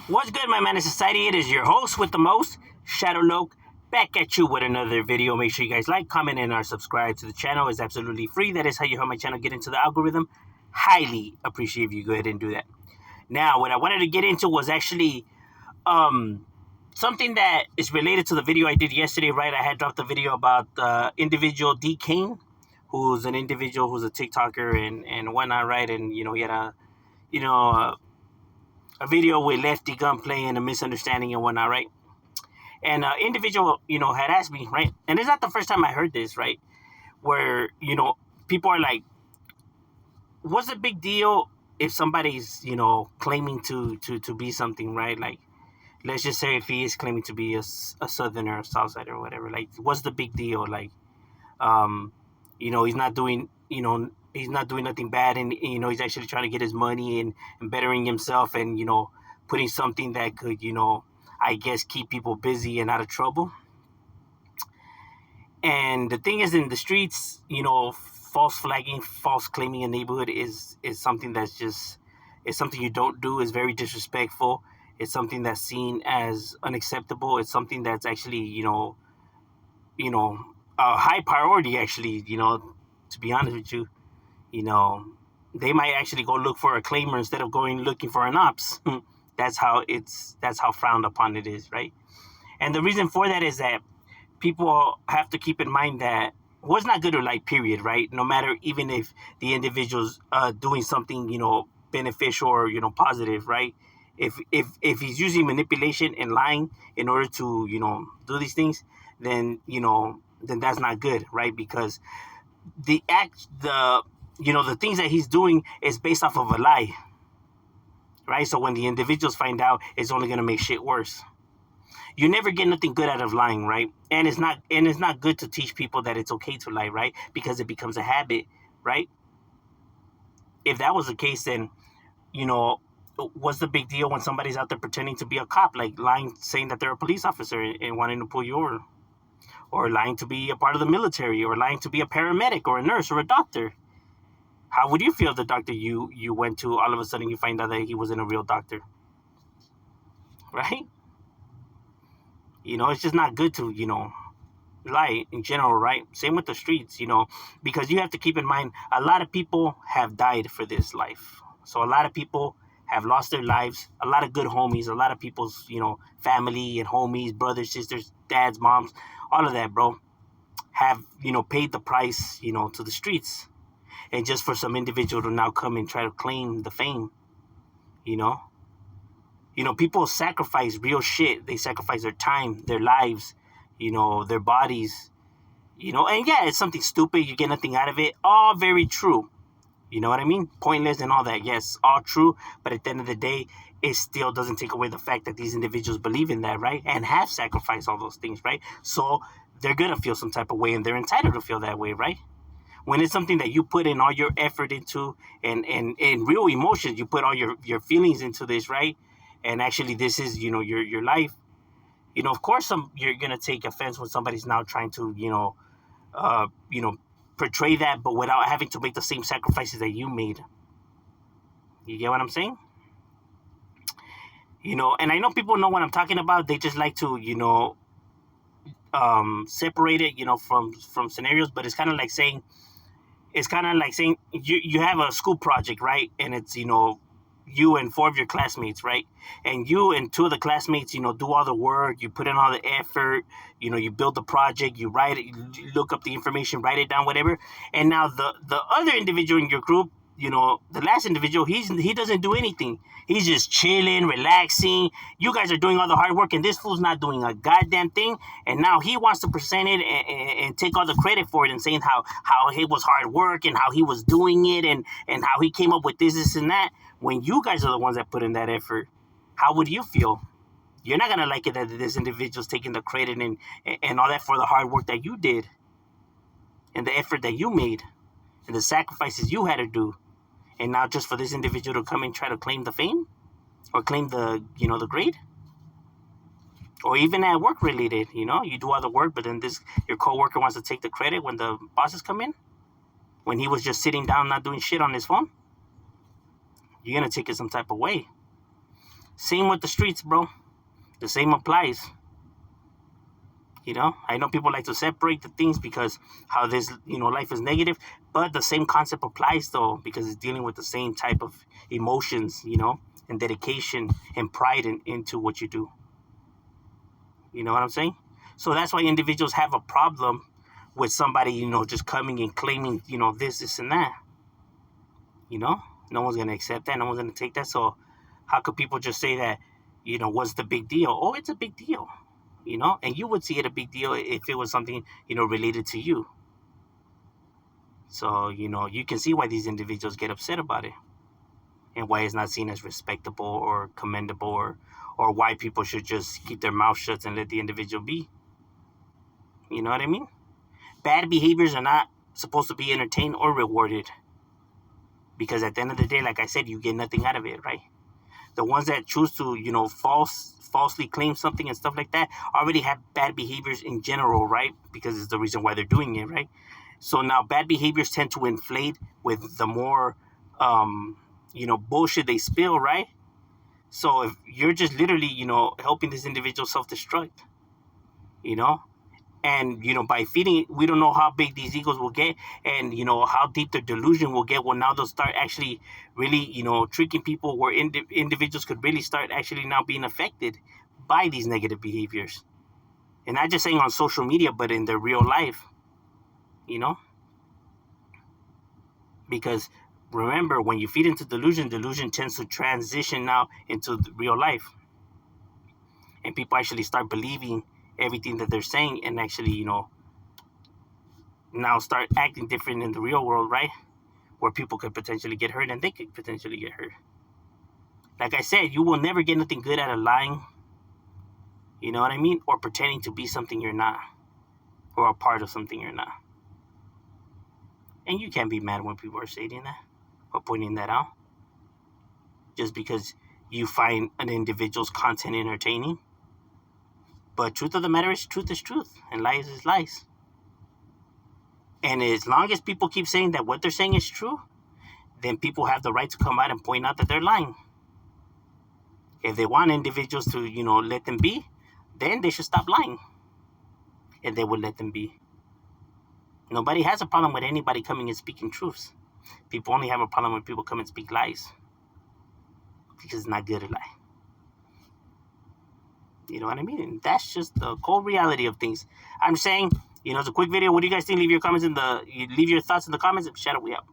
What's good, my man of society? It is your host with the most, Shadow Loke, back at you with another video. Make sure you guys like, comment, and or subscribe to the channel. It's absolutely free. That is how you help my channel get into the algorithm. Highly appreciate if you go ahead and do that. Now, what I wanted to get into was actually something that is related to the video I did yesterday, right? I had dropped a video about individual D. Kane, who's an individual who's a TikToker and whatnot, right? And, he had a video with Lefty Gunplay and a misunderstanding and whatnot, right? And individual, had asked me, right? And it's not the first time I heard this, right? Where, people are like, what's the big deal if somebody's, claiming to be something, right? Like, let's just say if he is claiming to be a Southerner or Southside or whatever, like, what's the big deal? Like, he's not doing, he's not doing nothing bad, and he's actually trying to get his money and bettering himself, and putting something that could I guess keep people busy and out of trouble. And the thing is, in the streets, false flagging, false claiming a neighborhood is something that's just, it's something you don't do. It's very disrespectful. It's something that's seen as unacceptable. It's something that's actually a high priority, actually, to be honest with you. They might actually go look for a claimer instead of going looking for an ops. That's how frowned upon it is, right? And the reason for that is that people have to keep in mind that what's not good or like, period, right? No matter, even if the individual's doing something beneficial or positive, right? If he's using manipulation and lying in order to do these things, then then that's not good, right? Because the things that he's doing is based off of a lie, right? So when the individuals find out, it's only going to make shit worse. You never get nothing good out of lying, right? And it's not good to teach people that it's okay to lie, right? Because it becomes a habit, right? If that was the case, then what's the big deal when somebody's out there pretending to be a cop, like lying, saying that they're a police officer and wanting to pull you over, or lying to be a part of the military, or lying to be a paramedic or a nurse or a doctor? How would you feel if the doctor you went to, all of a sudden you find out that he wasn't a real doctor, right? It's just not good to, lie in general, right? Same with the streets, because you have to keep in mind, a lot of people have died for this life. So a lot of people have lost their lives. A lot of good homies, a lot of people's, family and homies, brothers, sisters, dads, moms, all of that, bro, have, paid the price, to the streets. And just for some individual to now come and try to claim the fame, people sacrifice real shit. They sacrifice their time, their lives, their bodies, and yeah, it's something stupid. You get nothing out of it. All very true. You know what I mean? Pointless and all that. Yes, all true. But at the end of the day, it still doesn't take away the fact that these individuals believe in that, right? And have sacrificed all those things, right? So they're going to feel some type of way, and they're entitled to feel that way, right? When it's something that you put in all your effort into, and real emotions, you put all your feelings into this, right? And actually this is, your life. Of course you're going to take offense when somebody's now trying to, portray that, but without having to make the same sacrifices that you made. You get what I'm saying? And I know people know what I'm talking about. They just like to, separate it, from scenarios. But it's kind of like saying, you have a school project, right? And it's, you and 4 of your classmates, right? And you and 2 of the classmates, do all the work, you put in all the effort, you build the project, you write it, you look up the information, write it down, whatever. And now the other individual in your group, the last individual, he doesn't do anything. He's just chilling, relaxing. You guys are doing all the hard work, and this fool's not doing a goddamn thing. And now he wants to present it and take all the credit for it, and saying how it was hard work and how he was doing it, and how he came up with this and that. When you guys are the ones that put in that effort, how would you feel? You're not gonna like it that this individual's taking the credit and all that for the hard work that you did, and the effort that you made, and the sacrifices you had to do. And now just for this individual to come and try to claim the fame, or claim the the grade, or even at work related, you do all the work, but then your coworker wants to take the credit when the bosses come in, when he was just sitting down not doing shit on his phone. You're gonna take it some type of way. Same with the streets, bro. The same applies. I know people like to separate the things because how this, life is negative, but the same concept applies though, because it's dealing with the same type of emotions, and dedication and pride into what you do. You know what I'm saying? So that's why individuals have a problem with somebody, just coming and claiming, this, and that. No one's going to accept that. No one's going to take that. So how could people just say that, what's the big deal? Oh, it's a big deal. And you would see it a big deal if it was something, related to you. So, you can see why these individuals get upset about it and why it's not seen as respectable or commendable, or why people should just keep their mouth shut and let the individual be. You know what I mean? Bad behaviors are not supposed to be entertained or rewarded, because at the end of the day, like I said, you get nothing out of it, right? The ones that choose to, falsely claim something and stuff like that already have bad behaviors in general, right? Because it's the reason why they're doing it, right? So now bad behaviors tend to inflate with the more, bullshit they spill, right? So if you're just literally, helping this individual self-destruct, and by feeding it, we don't know how big these egos will get, and how deep their delusion will get. Well, now they'll start actually really tricking people, where individuals could really start actually now being affected by these negative behaviors, and not just saying on social media, but in their real life. Because remember, when you feed into delusion tends to transition now into real life, and people actually start believing everything that they're saying, and actually now start acting different in the real world, right? Where people could potentially get hurt, and they could potentially get hurt. Like I said, you will never get nothing good out of lying, you know what I mean? Or pretending to be something you're not, or a part of something you're not. And you can't be mad when people are stating that or pointing that out, just because you find an individual's content entertaining. But truth of the matter is truth, and lies is lies. And as long as people keep saying that what they're saying is true, then people have the right to come out and point out that they're lying. If they want individuals to, let them be, then they should stop lying, and they will let them be. Nobody has a problem with anybody coming and speaking truths. People only have a problem when people come and speak lies, because it's not good to lie. You know what I mean? And that's just the cold reality of things. I'm saying, it's a quick video. What do you guys think? Leave your thoughts in the comments. Shout out, we out.